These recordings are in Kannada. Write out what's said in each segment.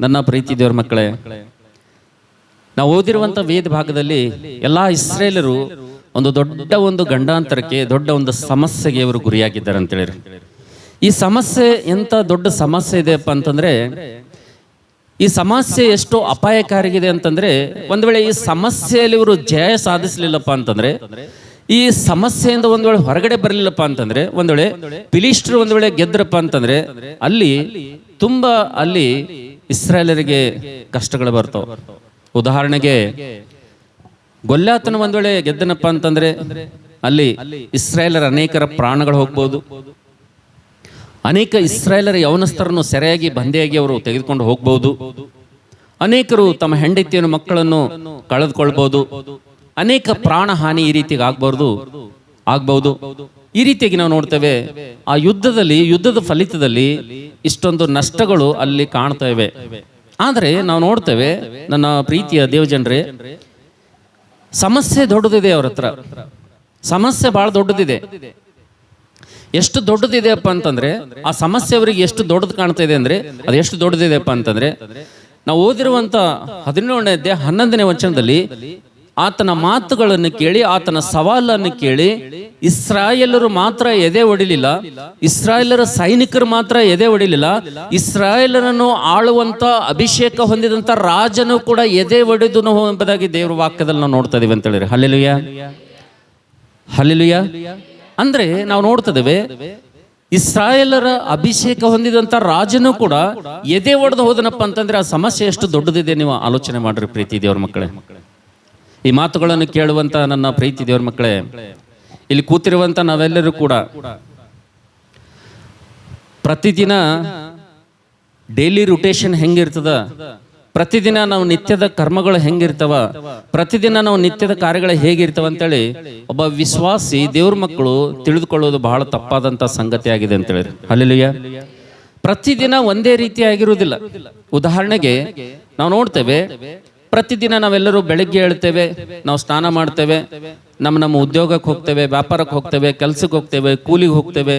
ನನ್ನ ಪ್ರೀತಿ ದೇವರ ಮಕ್ಕಳೇ, ನಾವು ಓದಿರುವಂಥ ವೇದ ಭಾಗದಲ್ಲಿ ಎಲ್ಲ ಇಸ್ರೇಲರು ಒಂದು ಗಂಡಾಂತರಕ್ಕೆ, ದೊಡ್ಡ ಒಂದು ಸಮಸ್ಯೆಗೆ ಇವರು ಗುರಿಯಾಗಿದ್ದಾರೆ ಅಂತೇಳಿ. ಈ ಸಮಸ್ಯೆ ಎಂಥ ದೊಡ್ಡ ಸಮಸ್ಯೆ ಇದೆಯಪ್ಪ ಅಂತಂದರೆ, ಈ ಸಮಸ್ಯೆ ಎಷ್ಟು ಅಪಾಯಕಾರಿಗಿದೆ ಅಂತಂದರೆ, ಒಂದು ವೇಳೆ ಈ ಸಮಸ್ಯೆಯಲ್ಲಿ ಇವರು ಜಯ ಸಾಧಿಸಲಿಲ್ಲಪ್ಪ ಅಂತಂದರೆ, ಈ ಸಮಸ್ಯೆಯಿಂದ ಒಂದು ವೇಳೆ ಹೊರಗಡೆ ಬರಲಿಲ್ಲಪ್ಪ ಅಂತಂದ್ರೆ, ಒಂದು ವೇಳೆ ಫಿಲಿಸ್ಟರು ಒಂದು ವೇಳೆ ಗೆದ್ರಪ್ಪ ಅಂತಂದ್ರೆ, ಅಲ್ಲಿ ಇಸ್ರಾಯೇಲರಿಗೆ ಕಷ್ಟಗಳು ಬರ್ತಾವ. ಉದಾಹರಣೆಗೆ ಗೊಲ್ಯಾತನ ಒಂದು ವೇಳೆ ಗೆದ್ದನಪ್ಪ ಅಂತಂದ್ರೆ, ಅಲ್ಲಿ ಇಸ್ರಾಯೇಲರ ಅನೇಕರ ಪ್ರಾಣಗಳು ಹೋಗ್ಬೋದು. ಅನೇಕ ಇಸ್ರಾಯೇಲರ ಯವನಸ್ಥರನ್ನು ಸೆರೆಯಾಗಿ ಬಂದೆಯಾಗಿ ಅವರು ತೆಗೆದುಕೊಂಡು ಹೋಗ್ಬೋದು. ಅನೇಕರು ತಮ್ಮ ಹೆಂಡತಿಯನ್ನು ಮಕ್ಕಳನ್ನು ಕಳೆದುಕೊಳ್ಬಹುದು. ಅನೇಕ ಪ್ರಾಣ ಹಾನಿ ಈ ರೀತಿಗೆ ಆಗ್ಬಹುದು. ಈ ರೀತಿಯಾಗಿ ನಾವು ನೋಡ್ತೇವೆ. ಆ ಯುದ್ಧದ ಫಲಿತದಲ್ಲಿ ಇಷ್ಟೊಂದು ನಷ್ಟಗಳು ಅಲ್ಲಿ ಕಾಣ್ತಾ ಇವೆ. ಆದರೆ ನಾವು ನೋಡ್ತೇವೆ, ನನ್ನ ಪ್ರೀತಿಯ ದೇವಜನರೇ, ಸಮಸ್ಯೆ ದೊಡ್ಡದಿದೆ. ಅವ್ರ ಹತ್ರ ಸಮಸ್ಯೆ ಬಹಳ ದೊಡ್ಡದಿದೆ. ಎಷ್ಟು ದೊಡ್ಡದಿದೆಯಪ್ಪ ಅಂತಂದ್ರೆ, ಆ ಸಮಸ್ಯೆ ಅವರಿಗೆ ಎಷ್ಟು ದೊಡ್ಡದು ಕಾಣ್ತಾ ಇದೆ ಅಂದ್ರೆ, ಅದು ಎಷ್ಟು ದೊಡ್ಡದಿದೆಯಪ್ಪ ಅಂತಂದ್ರೆ, ನಾವು ಓದಿರುವಂತ 17ನೇ ಅಧ್ಯಾಯ 11ನೇ ವಚನದಲ್ಲಿ ಆತನ ಮಾತುಗಳನ್ನು ಕೇಳಿ, ಆತನ ಸವಾಲನ್ನು ಕೇಳಿ ಇಸ್ರಾಯೇಲರು ಮಾತ್ರ ಎದೆ ಒಡಿಲಿಲ್ಲ, ಇಸ್ರಾಯೇಲರ ಸೈನಿಕರು ಮಾತ್ರ ಎದೆ ಒಡಿಲಿಲ್ಲ, ಇಸ್ರಾಯೇಲರನ್ನು ಆಳುವಂತ ಅಭಿಷೇಕ ಹೊಂದಿದಂತ ರಾಜನು ಕೂಡ ಎದೆ ಒಡೆದನು ಎಂಬುದಾಗಿ ದೇವರ ವಾಕ್ಯದಲ್ಲಿ ನಾವು ನೋಡ್ತಾ ಇದೀವಿ ಅಂತ ಹೇಳಿರಿ. Hallelujah, hallelujah. ಅಂದ್ರೆ ನಾವು ನೋಡ್ತಿದ್ದೇವೆ, ಇಸ್ರಾಯೇಲರ ಅಭಿಷೇಕ ಹೊಂದಿದಂತ ರಾಜನು ಕೂಡ ಎದೆ ಒಡೆದು ಹೋದನಪ್ಪ ಅಂತಂದ್ರೆ ಆ ಸಮಸ್ಯೆ ಎಷ್ಟು ದೊಡ್ಡದಿದೆ ನೀವು ಆಲೋಚನೆ ಮಾಡ್ರಿ ಪ್ರೀತಿ ದೇವ್ರ ಮಕ್ಕಳೇ. ಈ ಮಾತುಗಳನ್ನು ಕೇಳುವಂತ ನನ್ನ ಪ್ರೀತಿ ದೇವ್ರ ಮಕ್ಕಳೇ, ಇಲ್ಲಿ ಕೂತಿರುವಂತ ನಾವೆಲ್ಲರೂ ಕೂಡ ಪ್ರತಿದಿನ ಡೈಲಿ ರುಟೇಷನ್ ಹೆಂಗಿರ್ತದ, ಪ್ರತಿದಿನ ನಾವು ನಿತ್ಯದ ಕರ್ಮಗಳು ಹೆಂಗಿರ್ತವ, ಪ್ರತಿದಿನ ನಾವು ನಿತ್ಯದ ಕಾರ್ಯಗಳು ಹೇಗಿರ್ತವ ಅಂತೇಳಿ ಒಬ್ಬ ವಿಶ್ವಾಸಿ ದೇವ್ರ ಮಕ್ಕಳು ತಿಳಿದುಕೊಳ್ಳೋದು ಬಹಳ ತಪ್ಪಾದಂತ ಸಂಗತಿ ಆಗಿದೆ ಅಂತ ಹೇಳಿ. ಹಲ್ಲೆಲೂಯಾ. ಪ್ರತಿದಿನ ಒಂದೇ ರೀತಿ ಆಗಿರುವುದಿಲ್ಲ. ಉದಾಹರಣೆಗೆ ನಾವು ನೋಡ್ತೇವೆ, ಪ್ರತಿದಿನ ನಾವೆಲ್ಲರೂ ಬೆಳಗ್ಗೆ ಹೇಳ್ತೇವೆ, ನಾವು ಸ್ನಾನ ಮಾಡ್ತೇವೆ, ನಮ್ಮ ಉದ್ಯೋಗಕ್ಕೆ ಹೋಗ್ತೇವೆ, ವ್ಯಾಪಾರಕ್ಕೆ ಹೋಗ್ತೇವೆ, ಕೆಲ್ಸಕ್ಕೆ ಹೋಗ್ತೇವೆ, ಕೂಲಿಗೆ ಹೋಗ್ತೇವೆ,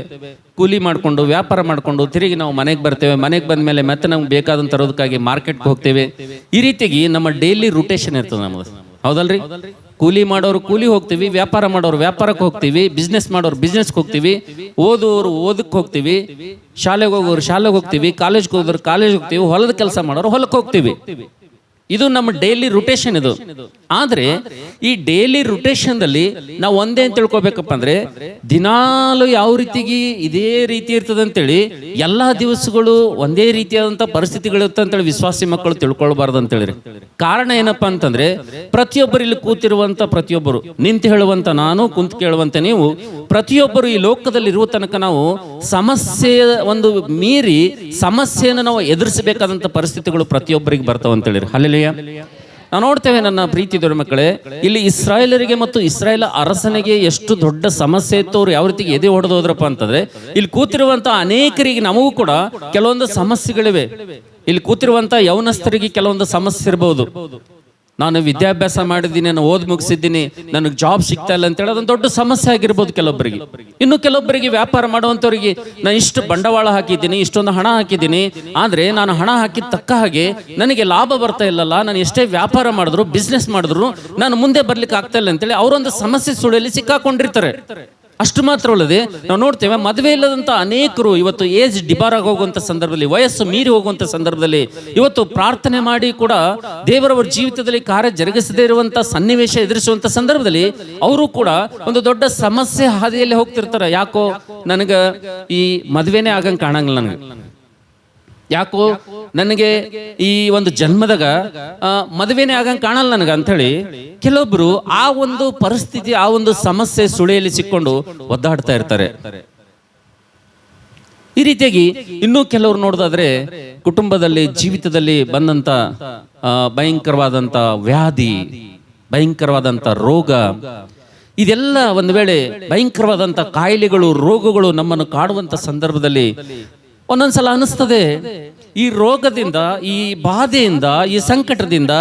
ಕೂಲಿ ಮಾಡಿಕೊಂಡು ವ್ಯಾಪಾರ ಮಾಡಿಕೊಂಡು ತಿರುಗಿ ನಾವು ಮನೆಗೆ ಬರ್ತೇವೆ. ಮನೆಗೆ ಬಂದ ಮೇಲೆ ಮತ್ತೆ ನಮ್ಗೆ ಬೇಕಾದಂತ ತರೋದಕ್ಕಾಗಿ ಮಾರ್ಕೆಟ್ಗೆ ಹೋಗ್ತೇವೆ. ಈ ರೀತಿಯಾಗಿ ನಮ್ಮ ಡೈಲಿ ರುಟೇಷನ್ ಇರ್ತದೆ ನಮ್ಮದು, ಹೌದಲ್ರಿ? ಕೂಲಿ ಮಾಡೋರು ಕೂಲಿ ಹೋಗ್ತೀವಿ, ವ್ಯಾಪಾರ ಮಾಡೋರು ವ್ಯಾಪಾರಕ್ಕೆ ಹೋಗ್ತೀವಿ, ಬಿಸ್ನೆಸ್ ಮಾಡೋರು ಬಿಸ್ನೆಸ್ಗೆ ಹೋಗ್ತೀವಿ, ಓದೋರು ಓದಕ್ಕೆ ಹೋಗ್ತೀವಿ, ಶಾಲೆಗೆ ಹೋಗೋರು ಶಾಲೆಗೆ ಹೋಗ್ತೀವಿ, ಕಾಲೇಜ್ಗೆ ಹೋಗೋರು ಕಾಲೇಜ್ ಹೋಗ್ತೀವಿ, ಹೊಲದ ಕೆಲಸ ಮಾಡೋರು ಹೊಲಕ್ಕೆ ಹೋಗ್ತೀವಿ. ಇದು ನಮ್ಮ ಡೈಲಿ ರುಟೇಷನ್ ಇದು. ಆದ್ರೆ ಈ ಡೈಲಿ ರುಟೇಷನ್ದಲ್ಲಿ ನಾವು ಒಂದೇ ಅಂತ ತಿಳ್ಕೊಬೇಕಪ್ಪ ಅಂದ್ರೆ, ದಿನಾಲು ಯಾವ ರೀತಿಗೆ ಇದೇ ರೀತಿ ಇರ್ತದೆ ಅಂತೇಳಿ ಎಲ್ಲಾ ದಿವಸಗಳು ಒಂದೇ ರೀತಿಯಾದಂತ ಪರಿಸ್ಥಿತಿಗಳು ಇರುತ್ತೆ ಅಂತೇಳಿ ವಿಶ್ವಾಸಿ ಮಕ್ಕಳು ತಿಳ್ಕೊಳ್ಬಾರ್ದು ಅಂತೇಳಿ. ಕಾರಣ ಏನಪ್ಪಾ ಅಂತಂದ್ರೆ, ಪ್ರತಿಯೊಬ್ಬರು ಇಲ್ಲಿ ಕೂತಿರುವಂತ ಪ್ರತಿಯೊಬ್ಬರು, ನಿಂತು ಹೇಳುವಂತ ನಾನು, ಕುಂತು ಕೇಳುವಂತ ನೀವು, ಪ್ರತಿಯೊಬ್ಬರು ಈ ಲೋಕದಲ್ಲಿ ಇರುವ ತನಕ ನಾವು ಸಮಸ್ಯೆಯ ಒಂದು ಮೀರಿ ಸಮಸ್ಯೆಯನ್ನು ನಾವು ಎದುರಿಸಬೇಕಾದಂತ ಪರಿಸ್ಥಿತಿಗಳು ಪ್ರತಿಯೊಬ್ಬರಿಗೆ ಬರ್ತಾವ ಅಂತೇಳಿ. ಹಲ್ಲೆಲೂಯಾ. ನಾವು ನೋಡ್ತೇವೆ ನನ್ನ ಪ್ರೀತಿ ದೇವರ ಮಕ್ಕಳೇ, ಇಲ್ಲಿ ಇಸ್ರಾಯೇಲರಿಗೆ ಮತ್ತು ಇಸ್ರಾಯೇಲ್ ಅರಸನಿಗೆ ಎಷ್ಟು ದೊಡ್ಡ ಸಮಸ್ಯೆ ಇತ್ತು, ಅವ್ರು ಯಾವ ರೀತಿಗೆ ಎದೆ ಹೊಡೆದು ಹೋದ್ರಪ್ಪ ಅಂತಂದ್ರೆ, ಇಲ್ಲಿ ಕೂತಿರುವಂತ ಅನೇಕರಿಗೆ ನಮಗೂ ಕೂಡ ಕೆಲವೊಂದು ಸಮಸ್ಯೆಗಳಿವೆ. ಇಲ್ಲಿ ಕೂತಿರುವಂತ ಯೌವನಸ್ಥರಿಗೆ ಕೆಲವೊಂದು ಸಮಸ್ಯೆ ಇರಬಹುದು. ನಾನು ವಿದ್ಯಾಭ್ಯಾಸ ಮಾಡಿದ್ದೀನಿ, ನಾನು ಓದ್ ಮುಗಿಸಿದ್ದೀನಿ, ನನಗೆ ಜಾಬ್ ಸಿಗ್ತಾ ಇಲ್ಲ ಅಂತ ಹೇಳಿ ಅದೊಂದು ದೊಡ್ಡ ಸಮಸ್ಯೆ ಆಗಿರ್ಬೋದು ಕೆಲವೊಬ್ಬರಿಗೆ. ಇನ್ನು ಕೆಲವೊಬ್ಬರಿಗೆ ವ್ಯಾಪಾರ ಮಾಡುವಂಥವ್ರಿಗೆ, ನಾನು ಇಷ್ಟು ಬಂಡವಾಳ ಹಾಕಿದ್ದೀನಿ, ಇಷ್ಟೊಂದು ಹಣ ಹಾಕಿದ್ದೀನಿ, ಆದ್ರೆ ನಾನು ಹಣ ಹಾಕಿದ ತಕ್ಕ ಹಾಗೆ ನನಗೆ ಲಾಭ ಬರ್ತಾ ಇಲ್ಲಲ್ಲ, ನಾನು ಎಷ್ಟೇ ವ್ಯಾಪಾರ ಮಾಡಿದ್ರು ಬಿಸ್ನೆಸ್ ಮಾಡಿದ್ರು ನಾನು ಮುಂದೆ ಬರ್ಲಿಕ್ಕೆ ಆಗ್ತಾ ಇಲ್ಲ ಅಂತೇಳಿ ಅವರೊಂದು ಸಮಸ್ಯೆ ಸುಳಿಯಲ್ಲಿ ಸಿಕ್ಕಾಕೊಂಡಿರ್ತಾರೆ. ಅಷ್ಟು ಮಾತ್ರ ಅಲ್ಲದೆ ನಾವು ನೋಡ್ತೇವೆ, ಮದುವೆ ಇಲ್ಲದಂತ ಅನೇಕರು ಇವತ್ತು ಏಜ್ ಡಿಬಾರ್ ಆಗಿ ಹೋಗುವಂತ ಸಂದರ್ಭದಲ್ಲಿ, ವಯಸ್ಸು ಮೀರಿ ಹೋಗುವಂತ ಸಂದರ್ಭದಲ್ಲಿ ಇವತ್ತು ಪ್ರಾರ್ಥನೆ ಮಾಡಿ ಕೂಡ ದೇವರವರ ಜೀವಿತದಲ್ಲಿ ಕಾರ್ಯ ಜರುಗಿಸದೇ ಇರುವಂತ ಸನ್ನಿವೇಶ ಎದುರಿಸುವಂತ ಸಂದರ್ಭದಲ್ಲಿ ಅವರು ಕೂಡ ಒಂದು ದೊಡ್ಡ ಸಮಸ್ಯೆ ಹಾದಿಯಲ್ಲಿ ಹೋಗ್ತಿರ್ತಾರೆ. ಯಾಕೋ ನನಗ ಈ ಮದುವೆನೇ ಆಗಂಗೆ ಕಾಣಂಗಿಲ್ಲ, ಯಾಕೋ ನನಗೆ ಈ ಒಂದು ಜನ್ಮದಾಗ ಮದುವೆನೇ ಆಗಂಗೆ ಕಾಣಲ್ಲ ನನಗ ಅಂತ ಹೇಳಿ ಕೆಲವೊಬ್ರು ಆ ಒಂದು ಪರಿಸ್ಥಿತಿ, ಆ ಒಂದು ಸಮಸ್ಯೆ ಸುಳಿಯಲ್ಲಿ ಸಿಕ್ಕೊಂಡು ಒದ್ದಾಡ್ತಾ ಇರ್ತಾರೆ. ಈ ರೀತಿಯಾಗಿ ಇನ್ನೂ ಕೆಲವರು ನೋಡೋದಾದ್ರೆ, ಕುಟುಂಬದಲ್ಲಿ ಜೀವಿತದಲ್ಲಿ ಬಂದಂತ ಭಯಂಕರವಾದಂತ ವ್ಯಾಧಿ, ಭಯಂಕರವಾದಂತ ರೋಗ, ಇದೆಲ್ಲ ಒಂದು ವೇಳೆ ಭಯಂಕರವಾದಂತ ಕಾಯಿಲೆಗಳು, ರೋಗಗಳು ನಮ್ಮನ್ನು ಕಾಡುವಂತ ಸಂದರ್ಭದಲ್ಲಿ ಒಂದೊಂದ್ಸಲ ಅನಿಸ್ತದೆ, ಈ ರೋಗದಿಂದ, ಈ ಬಾಧೆಯಿಂದ, ಈ ಸಂಕಟದಿಂದ,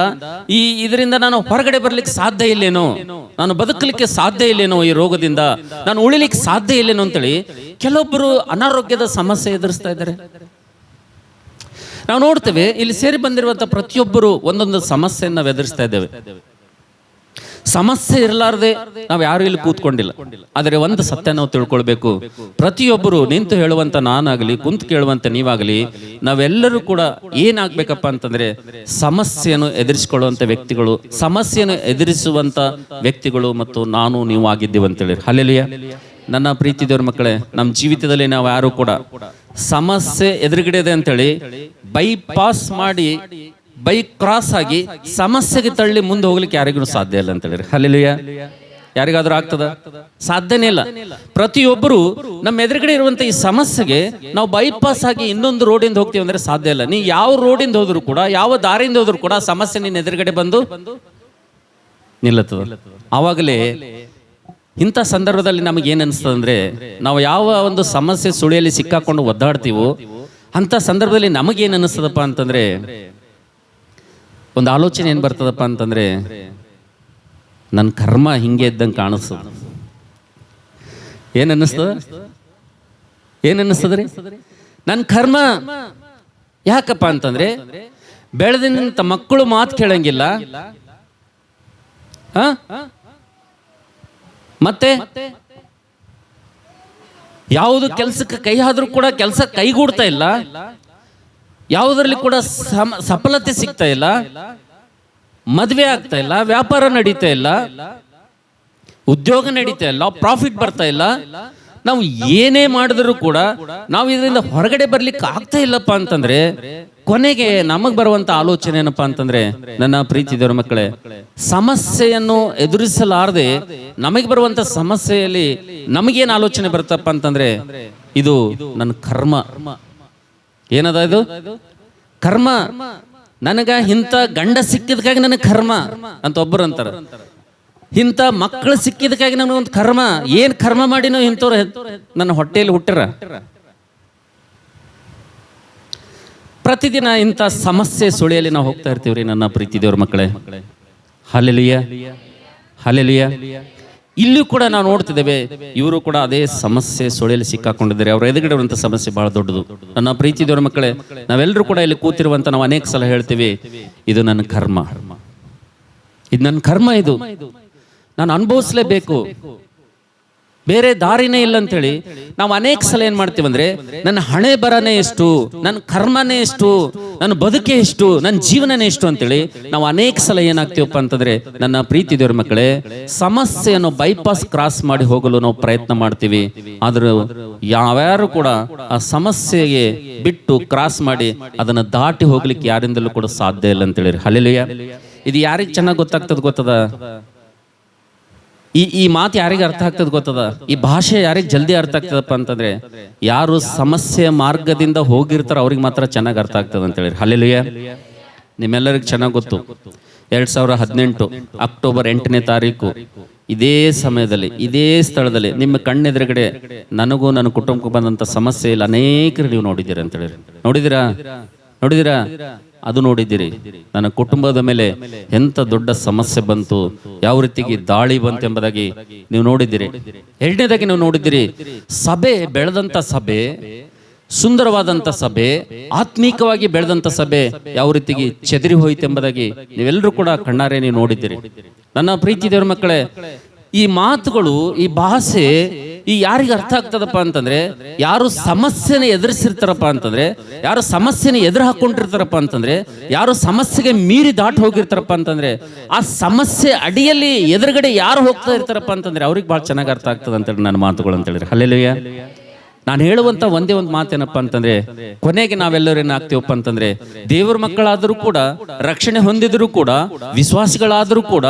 ಇದರಿಂದ ನಾನು ಹೊರಗಡೆ ಬರ್ಲಿಕ್ಕೆ ಸಾಧ್ಯ ಇಲ್ಲೇನೋ, ನಾನು ಬದುಕಲಿಕ್ಕೆ ಸಾಧ್ಯ ಇಲ್ಲೇನೋ, ಈ ರೋಗದಿಂದ ನಾನು ಉಳಿಲಿಕ್ಕೆ ಸಾಧ್ಯ ಇಲ್ಲೇನೋ ಅಂತೇಳಿ ಕೆಲವೊಬ್ಬರು ಅನಾರೋಗ್ಯದ ಸಮಸ್ಯೆ ಎದುರಿಸ್ತಾ ಇದ್ದಾರೆ. ನಾವು ನೋಡ್ತೇವೆ ಇಲ್ಲಿ ಸೇರಿ ಬಂದಿರುವಂಥ ಪ್ರತಿಯೊಬ್ಬರು ಒಂದೊಂದು ಸಮಸ್ಯೆಯನ್ನು ನಾವು ಎದುರಿಸ್ತಾ ಇದ್ದೇವೆ. ಸಮಸ್ಯೆ ಇರಲಾರ್ದೆ ನಾವು ಯಾರು ಇಲ್ಲಿ ಕೂತ್ಕೊಂಡಿಲ್ಲ. ಆದರೆ ಒಂದು ಸತ್ಯ ನಾವು ತಿಳ್ಕೊಳ್ಬೇಕು, ಪ್ರತಿಯೊಬ್ಬರು ನಿಂತು ಹೇಳುವಂತ ನಾನಾಗಲಿ ಕುಂತು ಕೇಳುವಂತ ನೀವಾಗಲಿ ನಾವೆಲ್ಲರೂ ಕೂಡ ಏನಾಗ್ಬೇಕಪ್ಪ ಅಂತಂದ್ರೆ ಸಮಸ್ಯೆಯನ್ನು ಎದುರಿಸಿಕೊಳ್ಳುವಂತ ವ್ಯಕ್ತಿಗಳು, ಸಮಸ್ಯೆಯನ್ನು ಎದುರಿಸುವಂತ ವ್ಯಕ್ತಿಗಳು ಮತ್ತು ನಾನು ನೀವು ಆಗಿದ್ದೀವಿ ಅಂತೇಳಿ. ಹಲ್ಲೆಲೂಯಾ. ನನ್ನ ಪ್ರೀತಿ ದೇವ್ರ ಮಕ್ಕಳೇ, ನಮ್ಮ ಜೀವಿತದಲ್ಲಿ ನಾವು ಯಾರು ಕೂಡ ಸಮಸ್ಯೆ ಎದುರುಗಡೆ ಇದೆ ಅಂತೇಳಿ ಬೈಪಾಸ್ ಮಾಡಿ ಕ್ರಾಸ್ ಆಗಿ ಸಮಸ್ಯೆಗೆ ತಳ್ಳಿ ಮುಂದೆ ಹೋಗ್ಲಿಕ್ಕೆ ಯಾರಿಗೂ ಸಾಧ್ಯ ಇಲ್ಲ ಅಂತ ಹೇಳಿರಿ. ಹಲ್ಲೆಲೂಯಾ. ಯಾರಿಗಾದ್ರೂ ಆಗ್ತದ? ಸಾಧ್ಯನೇ ಇಲ್ಲ. ಪ್ರತಿಯೊಬ್ಬರು ನಮ್ಮ ಎದುರುಗಡೆ ಇರುವಂತ ಈ ಸಮಸ್ಯೆಗೆ ನಾವು ಬೈಪಾಸ್ ಆಗಿ ಇನ್ನೊಂದು ರೋಡಿಂದ ಹೋಗ್ತೀವಿ ಅಂದ್ರೆ ಸಾಧ್ಯ ಇಲ್ಲ. ನೀ ಯಾವ ರೋಡಿಂದ ಹೋದ್ರು ಕೂಡ, ಯಾವ ದಾರಿಯಿಂದ ಹೋದ್ರು ಕೂಡ ಸಮಸ್ಯೆ ನಿನ್ನ ಎದುರುಗಡೆ ಬಂದು ನಿಲ್ಲುತ್ತದೆ. ಆವಾಗಲೇ ಇಂಥ ಸಂದರ್ಭದಲ್ಲಿ ನಮಗೆ ಏನ್ ಅನಿಸ್ತದೆ ಅಂದ್ರೆ, ನಾವು ಯಾವ ಒಂದು ಸಮಸ್ಯೆ ಸುಳಿಯಲ್ಲಿ ಸಿಕ್ಕಾಕೊಂಡು ಒದ್ದಾಡ್ತೀವೋ ಅಂತ ಸಂದರ್ಭದಲ್ಲಿ ನಮಗೇನ್ ಅನಿಸ್ತದಪ್ಪ ಅಂತಂದ್ರೆ, ಒಂದು ಆಲೋಚನೆ ಏನು ಬರ್ತದಪ್ಪ ಅಂತಂದ್ರೆ, ನನ್ನ ಕರ್ಮ ಹಿಂಗೆ ಇದ್ದಂಗೆ ಕಾಣಿಸ್ತದ. ಏನ್ ಅನ್ನಿಸ್ತದ್ರಿ? ನನ್ನ ಕರ್ಮ ಯಾಕಪ್ಪ ಅಂತಂದ್ರೆ, ಬೆಳೆದಿನ ಮಕ್ಕಳು ಮಾತು ಕೇಳಂಗಿಲ್ಲ, ಮತ್ತೆ ಯಾವುದು ಕೆಲ್ಸಕ್ಕೆ ಕೈ ಆದ್ರೂ ಕೂಡ ಕೆಲಸ ಕೈಗೂಡ್ತಾ ಇಲ್ಲ, ಯಾವುದರಲ್ಲಿ ಕೂಡ ಸಫಲತೆ ಸಿಗ್ತಾ ಇಲ್ಲ, ಮದುವೆ ಆಗ್ತಾ ಇಲ್ಲ, ವ್ಯಾಪಾರ ನಡೀತಾ ಇಲ್ಲ, ಉದ್ಯೋಗ ನಡೀತಾ ಇಲ್ಲ, ಪ್ರಾಫಿಟ್ ಬರ್ತಾ ಇಲ್ಲ. ನಾವು ಏನೇ ಮಾಡಿದ್ರು ಕೂಡ ನಾವು ಇದರಿಂದ ಹೊರಗಡೆ ಬರ್ಲಿಕ್ಕೆ ಆಗ್ತಾ ಇಲ್ಲಪ್ಪ ಅಂತಂದ್ರೆ, ಕೊನೆಗೆ ನಮಗ್ ಬರುವಂತ ಆಲೋಚನೆ ಏನಪ್ಪಾ ಅಂತಂದ್ರೆ, ನನ್ನ ಪ್ರೀತಿ ದೇವರ ಮಕ್ಕಳೇ, ಸಮಸ್ಯೆಯನ್ನು ಎದುರಿಸಲಾರದೆ ನಮಗೆ ಬರುವಂತ ಸಮಸ್ಯೆಯಲ್ಲಿ ನಮಗೇನು ಆಲೋಚನೆ ಬರುತ್ತಪ್ಪ ಅಂತಂದ್ರೆ, ಇದು ನನ್ನ ಕರ್ಮ. ಏನದ ಇದು? ಕರ್ಮ. ನನಗ ಇಂಥ ಗಂಡ ಸಿಕ್ಕಿದಕ್ಕಾಗಿ ನನಗೆ ಕರ್ಮ ಅಂತ ಒಬ್ಬರು ಅಂತಾರ. ಇಂಥ ಮಕ್ಕಳು ಸಿಕ್ಕಿದಕ್ಕಾಗಿ ನನಗೊಂದು ಕರ್ಮ. ಏನ್ ಕರ್ಮ ಮಾಡಿ ನಾವು ಇಂಥವ್ರು ನನ್ನ ಹೊಟ್ಟೆಯಲ್ಲಿ ಹುಟ್ಟಿರ? ಪ್ರತಿದಿನ ಇಂಥ ಸಮಸ್ಯೆ ಸುಳಿಯಲ್ಲಿ ನಾವು ಹೋಗ್ತಾ ಇರ್ತೀವ್ರಿ ನನ್ನ ಪ್ರೀತಿ ದೇವ್ರ ಮಕ್ಕಳೇ. Hallelujah, hallelujah. ಇಲ್ಲೂ ಕೂಡ ನಾವು ನೋಡ್ತಿದ್ದೇವೆ, ಇವರು ಕೂಡ ಅದೇ ಸಮಸ್ಯೆ ಸುಳಿಯಲ್ಲಿ ಸಿಕ್ಕಾಕೊಂಡಿದ್ದಾರೆ. ಅವ್ರ ಎದುರುಗಡೆ ಇರುವಂತ ಸಮಸ್ಯೆ ಬಹಳ ದೊಡ್ಡದು. ನನ್ನ ಪ್ರೀತಿ ದೇವರ ಮಕ್ಕಳೇ, ನಾವೆಲ್ಲರೂ ಕೂಡ ಇಲ್ಲಿ ಕೂತಿರುವಂತ ನಾವು ಅನೇಕ ಸಲ ಹೇಳ್ತೀವಿ, ಇದು ನನ್ನ ಕರ್ಮ, ಇದು ನನ್ನ ಕರ್ಮ, ಇದು ನಾನು ಅನುಭವಿಸ್ಲೇಬೇಕು, ಬೇರೆ ದಾರಿನೇ ಇಲ್ಲ ಅಂತೇಳಿ ನಾವು ಅನೇಕ ಸಲ ಏನ್ ಮಾಡ್ತೀವಂದ್ರೆ, ನನ್ನ ಹಣೆ ಬರನೇ ಎಷ್ಟು, ನನ್ನ ಕರ್ಮನೇ ಎಷ್ಟು, ನನ್ನ ಬದುಕೆ ಎಷ್ಟು, ನನ್ನ ಜೀವನನೇ ಎಷ್ಟು ಅಂತೇಳಿ ನಾವು ಅನೇಕ ಸಲ ಏನಾಗ್ತೀವಪ್ಪ ಅಂತಂದ್ರೆ, ನನ್ನ ಪ್ರೀತಿ ದೇವರ ಮಕ್ಕಳೇ, ಸಮಸ್ಯೆಯನ್ನು ಬೈಪಾಸ್ ಕ್ರಾಸ್ ಮಾಡಿ ಹೋಗಲು ನಾವು ಪ್ರಯತ್ನ ಮಾಡ್ತೀವಿ. ಆದ್ರೂ ಯಾವ್ಯಾರು ಕೂಡ ಆ ಸಮಸ್ಯೆಗೆ ಬಿಟ್ಟು ಕ್ರಾಸ್ ಮಾಡಿ ಅದನ್ನ ದಾಟಿ ಹೋಗ್ಲಿಕ್ಕೆ ಯಾರಿಂದಲೂ ಕೂಡ ಸಾಧ್ಯ ಇಲ್ಲ ಅಂತೇಳಿ. ಹಲ್ಲೆಲೂಯಾ. ಇದು ಯಾರಿಗೆ ಚೆನ್ನಾಗಿ ಗೊತ್ತದ? ಈ ಮಾತು ಯಾರಿಗೆ ಅರ್ಥ ಆಗ್ತದೆ ಗೊತ್ತದ? ಈ ಭಾಷೆ ಯಾರಿಗೆ ಜಲ್ದಿ ಅರ್ಥ ಆಗ್ತದಪ್ಪ ಅಂತಂದ್ರೆ, ಯಾರು ಸಮಸ್ಯೆ ಮಾರ್ಗದಿಂದ ಹೋಗಿರ್ತಾರ ಅವ್ರಿಗೆ ಮಾತ್ರ ಚೆನ್ನಾಗಿ ಅರ್ಥ ಆಗ್ತದೆ ಅಂತ ಹೇಳಿ. ಹಲ್ಲೆಲೂಯಾ. ನಿಮ್ಮೆಲ್ಲರಿಗೂ ಚೆನ್ನಾಗಿ ಗೊತ್ತು, 2018 ಅಕ್ಟೋಬರ್ 8ನೇ ತಾರೀಕು ಇದೇ ಸಮಯದಲ್ಲಿ ಇದೇ ಸ್ಥಳದಲ್ಲಿ ನಿಮ್ಮ ಕಣ್ಣೆದುರುಗಡೆ ನನಗೂ ನನ್ನ ಕುಟುಂಬಕ್ಕೂ ಬಂದಂತ ಸಮಸ್ಯೆಯಲ್ಲಿ ಅನೇಕರು ನೀವು ನೋಡಿದ್ದೀರಿ ಅಂತ ಹೇಳಿ. ನೋಡಿದಿರಾ? ಅದು ನೋಡಿದ್ದೀರಿ. ನನ್ನ ಕುಟುಂಬದ ಮೇಲೆ ಎಂತ ದೊಡ್ಡ ಸಮಸ್ಯೆ ಬಂತು, ಯಾವ ರೀತಿಗೆ ದಾಳಿ ಬಂತು ಎಂಬುದಾಗಿ ನೀವು ನೋಡಿದ್ದೀರಿ. ಎರಡನೇದಾಗಿ ನೀವು ನೋಡಿದ್ದೀರಿ, ಸಭೆ ಬೆಳೆದಂತ ಸಭೆ, ಸುಂದರವಾದಂತ ಸಭೆ, ಆತ್ಮೀಕವಾಗಿ ಬೆಳೆದಂತ ಸಭೆ ಯಾವ ರೀತಿಗೆ ಚೆದರಿ ಹೋಯ್ತು ಎಂಬುದಾಗಿ ನೀವೆಲ್ಲರೂ ಕೂಡ ಕಣ್ಣಾರೆ ನೀವು ನೋಡಿದ್ದೀರಿ. ನನ್ನ ಪ್ರೀತಿ ದೇವರ ಮಕ್ಕಳೇ, ಈ ಮಾತುಗಳು, ಈ ಭಾಷೆ ಈ ಯಾರಿಗೆ ಅರ್ಥ ಆಗ್ತದಪ್ಪ ಅಂತಂದ್ರೆ, ಯಾರು ಸಮಸ್ಯೆನ ಎದುರಿಸಿರ್ತಾರಪ್ಪ ಅಂತಂದ್ರೆ, ಯಾರು ಸಮಸ್ಯೆನ ಎದುರು ಹಾಕೊಂಡಿರ್ತಾರಪ್ಪ ಅಂತಂದ್ರೆ, ಯಾರು ಸಮಸ್ಯೆಗೆ ಮೀರಿ ದಾಟಿ ಹೋಗಿರ್ತಾರಪ್ಪ ಅಂತಂದ್ರೆ, ಆ ಸಮಸ್ಯೆ ಅಡಿಯಲ್ಲಿ ಎದುರುಗಡೆ ಯಾರು ಹೋಗ್ತಾ ಇರ್ತಾರಪ್ಪ ಅಂತಂದ್ರೆ ಅವ್ರಿಗೆ ಬಹಳ ಚೆನ್ನಾಗಿ ಅರ್ಥ ಆಗ್ತದೆ ಅಂತೇಳಿ ನನ್ನ ಮಾತುಗಳು ಅಂತ ಹೇಳಿದ್ರೆ. ಹಲ್ಲೆಲೂಯಾ. ನಾನು ಹೇಳುವಂತ ಒಂದೇ ಒಂದು ಮಾತೇನಪ್ಪ ಅಂತಂದ್ರೆ, ಕೊನೆಗೆ ನಾವೆಲ್ಲರೂ ಏನಾಗ್ತೀವಪ್ಪ ಅಂತಂದ್ರೆ, ದೇವರ ಮಕ್ಕಳಾದರೂ ಕೂಡ, ರಕ್ಷಣೆ ಹೊಂದಿದ್ರು ಕೂಡ, ವಿಶ್ವಾಸಿಗಳಾದರೂ ಕೂಡ,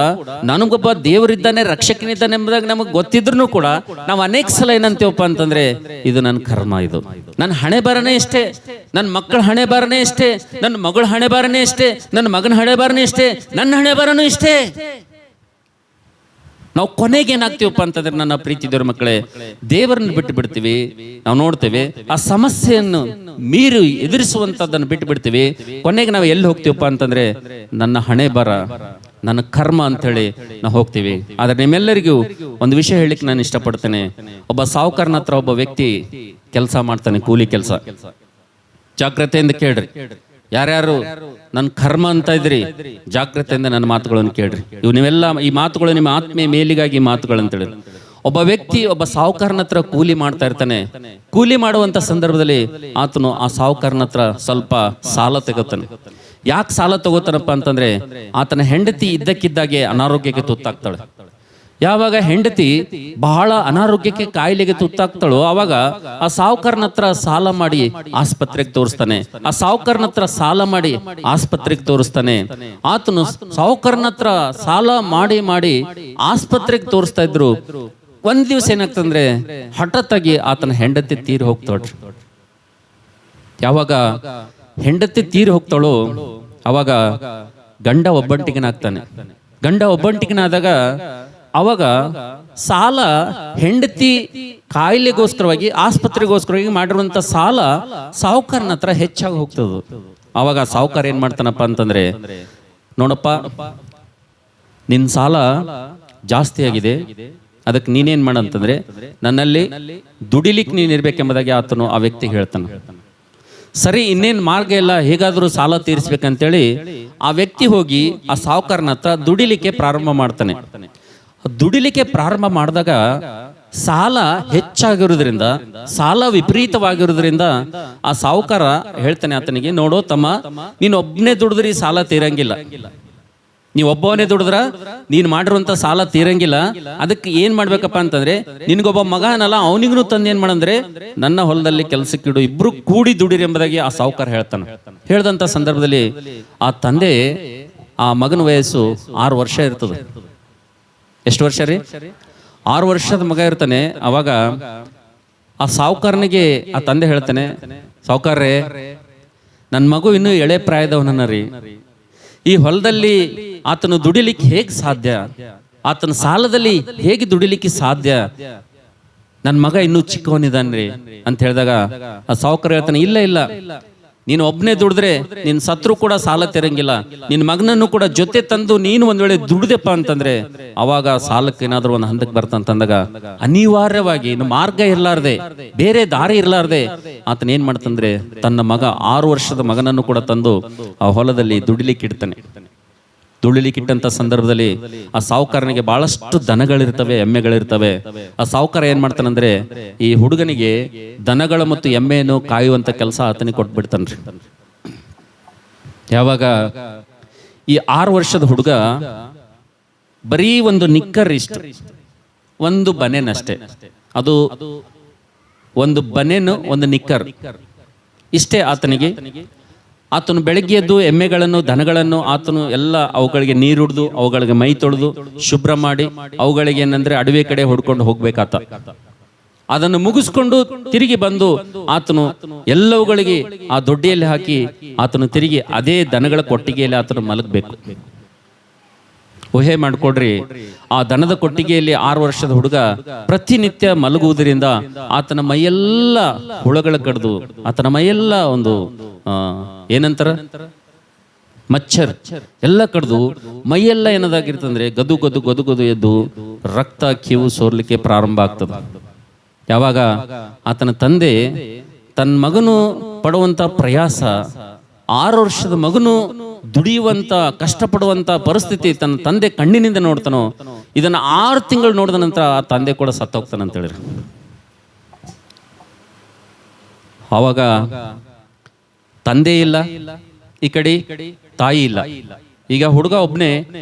ನನಗೊಬ್ಬ ದೇವರಿದ್ದಾನೆ, ರಕ್ಷಕನಿದ್ದಾನೆ ಎಂಬುದಾಗಿ ನಮಗೆ ಗೊತ್ತಿದ್ರು ಕೂಡ ನಾವು ಅನೇಕ ಸಲ ಏನಂತೀವಪ್ಪ ಅಂತಂದ್ರೆ, ಇದು ನನ್ನ ಕರ್ಮ, ಇದು ನನ್ನ ಹಣೆ ಬರನೇ ಇಷ್ಟೇ, ನನ್ನ ಮಕ್ಕಳ ಹಣೆ ಬರನೇ ಇಷ್ಟೇ, ನನ್ನ ಮಗಳ ಹಣೆ ಬರನೇ ಇಷ್ಟೇ, ನನ್ನ ಮಗನ ಹಣೆ ಬರನೇ ಇಷ್ಟೇ, ನನ್ನ ಹಣೆ ಬರನೂ ಇಷ್ಟೇ. ನಾವು ಕೊನೆಗೆ ಏನಾಗ್ತೀವಪ್ಪ ಅಂತಂದ್ರೆ, ನನ್ನ ಪ್ರೀತಿ ದೇವರ ಮಕ್ಕಳೇ, ದೇವರನ್ನು ಬಿಟ್ಟು ಬಿಡ್ತೀವಿ. ನಾವು ನೋಡ್ತೇವೆ, ಆ ಸಮಸ್ಯೆಯನ್ನು ಮೀರಿ ಎದುರಿಸುವಂತದ್ದನ್ನು ಬಿಟ್ಟು ಬಿಡ್ತೀವಿ. ಕೊನೆಗೆ ನಾವು ಎಲ್ಲಿ ಹೋಗ್ತೀವಪ್ಪ ಅಂತಂದ್ರೆ, ನನ್ನ ಹಣೆ ಬರ, ನನ್ನ ಕರ್ಮ ಅಂತ ಹೇಳಿ ನಾವು ಹೋಗ್ತೀವಿ. ಆದ್ರೆ ನಿಮ್ಮೆಲ್ಲರಿಗೂ ಒಂದು ವಿಷಯ ಹೇಳಿಕ್ಕೆ ನಾನು ಇಷ್ಟಪಡ್ತೇನೆ. ಒಬ್ಬ ಸಾಹುಕಾರನ ಹತ್ರ ಒಬ್ಬ ವ್ಯಕ್ತಿ ಕೆಲಸ ಮಾಡ್ತಾನೆ, ಕೂಲಿ ಕೆಲಸ. ಜಾಗ್ರತೆಯಿಂದ ಕೇಳ್ರಿ. ಯಾರ್ಯಾರು ನನ್ನ ಕರ್ಮ ಅಂತ ಇದ್ರಿ, ಜಾಗ್ರತೆಯಿಂದ ನನ್ನ ಮಾತುಗಳನ್ನು ಕೇಳ್ರಿ. ನೀವೆಲ್ಲ ಈ ಮಾತುಗಳು ನಿಮ್ಮ ಆತ್ಮೀಯ ಮೇಲಿಗಾಗಿ ಈ ಮಾತುಗಳು ಅಂತ ಹೇಳಿದ್ರು. ಒಬ್ಬ ವ್ಯಕ್ತಿ ಒಬ್ಬ ಸಾಹುಕಾರನ ಹತ್ರ ಕೂಲಿ ಮಾಡ್ತಾ ಇರ್ತಾನೆ. ಕೂಲಿ ಮಾಡುವಂತ ಸಂದರ್ಭದಲ್ಲಿ ಆತನು ಆ ಸಾಹುಕಾರನ ಹತ್ರ ಸ್ವಲ್ಪ ಸಾಲ ತೆಗೋತಾನೆ. ಯಾಕೆ ಸಾಲ ತಗೋತಾನಪ್ಪ ಅಂತಂದ್ರೆ, ಆತನ ಹೆಂಡತಿ ಇದ್ದಕ್ಕಿದ್ದಾಗೆ ಅನಾರೋಗ್ಯಕ್ಕೆ ತುತ್ತಾಗ್ತಾಳೆ. ಯಾವಾಗ ಹೆಂಡತಿ ಬಹಳ ಅನಾರೋಗ್ಯಕ್ಕೆ ಕಾಯಿಲೆಗೆ ತುತ್ತಾಗ್ತಾಳೋ ಅವಾಗ ಆ ಸಾಹುಕಾರನ ಹತ್ರ ಸಾಲ ಮಾಡಿ ಆಸ್ಪತ್ರೆಗೆ ತೋರಿಸ್ತಾನೆ. ಆ ಸಾಹುಕಾರನ ಹತ್ರ ಸಾಲ ಮಾಡಿ ಆಸ್ಪತ್ರೆಗೆ ತೋರಿಸ್ತಾನೆ. ಆತನು ಸಾಹುಕಾರನ ಹತ್ರ ಸಾಲ ಮಾಡಿ ಮಾಡಿ ಆಸ್ಪತ್ರೆಗೆ ತೋರಿಸ್ತಾ ಇದ್ರು. ಒಂದ್ ದಿವಸ ಏನಾಗ್ತಂದ್ರೆ ಹಠಾತ್ ಆಗಿ ಆತನ ಹೆಂಡತಿ ತೀರಿ ಹೋಗ್ತಾಳ್ರಿ. ಯಾವಾಗ ಹೆಂಡತಿ ತೀರಿ ಹೋಗ್ತಾಳೋ ಅವಾಗ ಗಂಡ ಒಬ್ಬಂಟಿಗನಾಗ್ತಾನೆ. ಗಂಡ ಒಬ್ಬಂಟಿಗನಾದಾಗ ಅವಾಗ ಸಾಲ, ಹೆಂಡತಿ ಕಾಯಿಲೆಗೋಸ್ಕರವಾಗಿ ಆಸ್ಪತ್ರೆಗೋಸ್ಕರವಾಗಿ ಮಾಡಿರುವಂತ ಸಾಲ ಸಾಹುಕಾರನ ಹತ್ರ ಹೆಚ್ಚಾಗಿ ಹೋಗ್ತದ. ಅವಾಗ ಸಾಹುಕಾರ ಏನ್ ಮಾಡ್ತಾನಪ್ಪ ಅಂತಂದ್ರೆ, ನೋಡಪ್ಪ ನಿನ್ ಸಾಲ ಜಾಸ್ತಿ ಆಗಿದೆ, ಅದಕ್ಕೆ ನೀನೇನ್ ಮಾಡಂತಂದ್ರೆ ನನ್ನಲ್ಲಿ ದುಡಿಲಿಕ್ಕೆ ನೀನ್ ಇರ್ಬೇಕೆಂಬುದಾಗಿ ಆತನು ಆ ವ್ಯಕ್ತಿಗೆ ಹೇಳ್ತಾನೆ. ಸರಿ, ಇನ್ನೇನು ಮಾರ್ಗ ಇಲ್ಲ, ಹೇಗಾದರೂ ಸಾಲ ತೀರಿಸ್ಬೇಕಂತೇಳಿ ಆ ವ್ಯಕ್ತಿ ಹೋಗಿ ಆ ಸಾಹುಕಾರನ ಹತ್ರ ದುಡಿಲಿಕ್ಕೆ ಪ್ರಾರಂಭ ಮಾಡ್ತಾನೆ. ದುಡಿಲಿಕ್ಕೆ ಪ್ರಾರಂಭ ಮಾಡಿದಾಗ ಸಾಲ ಹೆಚ್ಚಾಗಿರೋದ್ರಿಂದ, ಸಾಲ ವಿಪರೀತವಾಗಿರೋದ್ರಿಂದ ಆ ಸಾಹುಕಾರ ಹೇಳ್ತಾನೆ ಆತನಿಗೆ, ನೋಡೋ ತಮ್ಮ, ನೀನು ಒಬ್ಬನೇ ದುಡಿದ್ರಿ ಸಾಲ ತೀರಂಗಿಲ್ಲ. ನೀವು ಒಬ್ಬವನೇ ದುಡಿದ್ರ ನೀನ್ ಮಾಡಿರುವಂತ ಸಾಲ ತೀರಂಗಿಲ್ಲ. ಅದಕ್ಕೆ ಏನ್ ಮಾಡ್ಬೇಕಪ್ಪ ಅಂತಂದ್ರೆ, ನಿನ್ಗೊಬ್ಬ ಮಗ ಅನ್ನಲ್ಲ, ಅವನಿಗೂ ತಂದು ಏನ್ ಮಾಡಂದ್ರೆ ನನ್ನ ಹೊಲದಲ್ಲಿ ಕೆಲಸಕ್ಕಿಡು, ಇಬ್ರು ಕೂಡಿ ದುಡಿರಿ ಎಂಬುದಾಗಿ ಆ ಸಾಹುಕಾರ ಹೇಳ್ತಾನೆ. ಹೇಳ್ದಂತ ಸಂದರ್ಭದಲ್ಲಿ ಆ ತಂದೆ, ಆ ಮಗನ ವಯಸ್ಸು 6 ವರ್ಷ ಇರ್ತದೆ. ಎಷ್ಟು ವರ್ಷ ರೀ? 6 ವರ್ಷದ ಮಗ ಇರ್ತಾನೆ. ಅವಾಗ ಆ ಸಾಹುಕಾರನಿಗೆ ಆ ತಂದೆ ಹೇಳ್ತಾನೆ, ಸಾಹುಕಾರ್ರೆ, ನನ್ನ ಮಗು ಇನ್ನೂ ಎಳೆ ಪ್ರಾಯದವನನ್ನ ರೀ, ಈ ಹೊಲದಲ್ಲಿ ಆತನು ದುಡಿಲಿಕ್ಕೆ ಹೇಗೆ ಸಾಧ್ಯ? ಆತನ ಸಾಲದಲ್ಲಿ ಹೇಗೆ ದುಡಿಲಿಕ್ಕೆ ಸಾಧ್ಯ? ನನ್ನ ಮಗ ಇನ್ನೂ ಚಿಕ್ಕವನಿದಾನ್ರಿ ಅಂತ ಹೇಳಿದಾಗ ಆ ಸಾಹುಕಾರ ಹೇಳ್ತಾನೆ, ಇಲ್ಲ ಇಲ್ಲ, ನೀನು ಒಬ್ಬನೇ ದುಡಿದ್ರೆ ನಿನ್ ಸತ್ರು ಕೂಡ ಸಾಲ ತೆರಂಗಿಲ್ಲ. ನಿನ್ ಮಗನನ್ನು ಕೂಡ ಜೊತೆ ತಂದು ನೀನು ಒಂದ್ ವೇಳೆ ದುಡಿದೆಪ್ಪ ಅಂತಂದ್ರೆ ಅವಾಗ ಸಾಲಕ್ಕೆ ಏನಾದ್ರು ಒಂದು ಹಂತಕ್ಕೆ ಬರ್ತಂತಂದಾಗ ಅನಿವಾರ್ಯವಾಗಿ ಮಾರ್ಗ ಇರ್ಲಾರ್ದೆ, ಬೇರೆ ದಾರಿ ಇರ್ಲಾರ್ದೆ ಆತನ ಏನ್ ಮಾಡ್ತಂದ್ರೆ ತನ್ನ ಮಗ 6 ವರ್ಷದ ಮಗನನ್ನು ಕೂಡ ತಂದು ಆ ಹೊಲದಲ್ಲಿ ದುಡಿಲಿಕ್ಕೆ ಇಡ್ತಾನೆ. ದುಡಿಲಿಕ್ಕಿಟ್ಟಂತ ಸಂದರ್ಭದಲ್ಲಿ ಆ ಸಾಹುಕಾರನಿಗೆ ಬಹಳಷ್ಟು ದನಗಳಿರ್ತವೆ, ಎಮ್ಮೆಗಳಿರ್ತವೆ. ಆ ಸಾಹುಕಾರ ಏನ್ ಮಾಡ್ತಾನಂದ್ರೆ ಈ ಹುಡುಗನಿಗೆ ದನಗಳ ಮತ್ತು ಎಮ್ಮೆಯನ್ನು ಕಾಯುವಂತ ಕೆಲಸ ಆತನಿಗೆ ಕೊಟ್ಬಿಡ್ತಾನ್ರಿ. ಯಾವಾಗ ಈ 6 ವರ್ಷದ ಹುಡುಗ ಬರೀ ಒಂದು ನಿಕ್ಕರ್, ಇಷ್ಟ ಒಂದು ಬನೇನ್ ಅಷ್ಟೇ, ಅದು ಒಂದು ಬನೇನು, ಒಂದು ನಿಕ್ಕರ್ ಇಷ್ಟೇ ಆತನಿಗೆ. ಆತನು ಬೆಳಗ್ಗೆ ಎದ್ದು ಎಮ್ಮೆಗಳನ್ನು, ದನಗಳನ್ನು ಆತನು ಎಲ್ಲ ಅವುಗಳಿಗೆ ನೀರು ಹಿಡಿದು, ಅವುಗಳಿಗೆ ಮೈ ತೊಳೆದು ಶುಭ್ರ ಮಾಡಿ, ಅವುಗಳಿಗೆ ಏನಂದ್ರೆ ಅಡವೆ ಕಡೆ ಹೊಡ್ಕೊಂಡು ಹೋಗ್ಬೇಕಾತ. ಅದನ್ನು ಮುಗಿಸ್ಕೊಂಡು ತಿರುಗಿ ಬಂದು ಆತನು ಎಲ್ಲವುಗಳಿಗೆ ಆ ದೊಡ್ಡಿಯಲ್ಲಿ ಹಾಕಿ ಆತನು ತಿರುಗಿ ಅದೇ ದನಗಳ ಕೊಟ್ಟಿಗೆಯಲ್ಲಿ ಆತನು ಮಲಗಬೇಕು. ಊಹೆ ಮಾಡ್ಕೊಡ್ರಿ, ಆ ದನದ ಕೊಟ್ಟಿಗೆಯಲ್ಲಿ 6 ವರ್ಷದ ಹುಡುಗ ಪ್ರತಿನಿತ್ಯ ಮಲಗುವುದರಿಂದ ಆತನ ಮೈಯೆಲ್ಲ ಹುಳಗಳ ಕಡ್ದು, ಆತನ ಮೈಯೆಲ್ಲ ಒಂದು ಏನಂತಾರ ಮಚ್ಚರ್ ಎಲ್ಲ ಕಡ್ದು ಮೈಯೆಲ್ಲ ಏನದಾಗಿರ್ತಂದ್ರೆ ಗದು ಗದು ಗದು ಗದು ಎದ್ದು ರಕ್ತ ಕೀವು ಸೋರ್ಲಿಕ್ಕೆ ಪ್ರಾರಂಭ ಆಗ್ತದೆ. ಯಾವಾಗ ಆತನ ತಂದೆ ತನ್ನ ಮಗನು ಪಡುವಂತ ಪ್ರಯಾಸ, 6 ವರ್ಷದ ಮಗನು ದುಡಿಯುವಂತ ಕಷ್ಟಪಡುವಂತ ಪರಿಸ್ಥಿತಿ ತನ್ನ ತಂದೆ ಕಣ್ಣಿನಿಂದ ನೋಡ್ತಾನೋ, ಇದನ್ನ 6 ತಿಂಗಳು ನೋಡಿದ ನಂತರ ಆ ತಂದೆ ಕೂಡ ಸತ್ತೋಗ್ತಾನಂತ ಹೇಳಿದ್ರು. ಆವಾಗ ತಂದೆ ಇಲ್ಲ, ಈ ಕಡೆ ತಾಯಿ ಇಲ್ಲ. ಈಗ ಹುಡುಗ ಒಬ್ನೇ,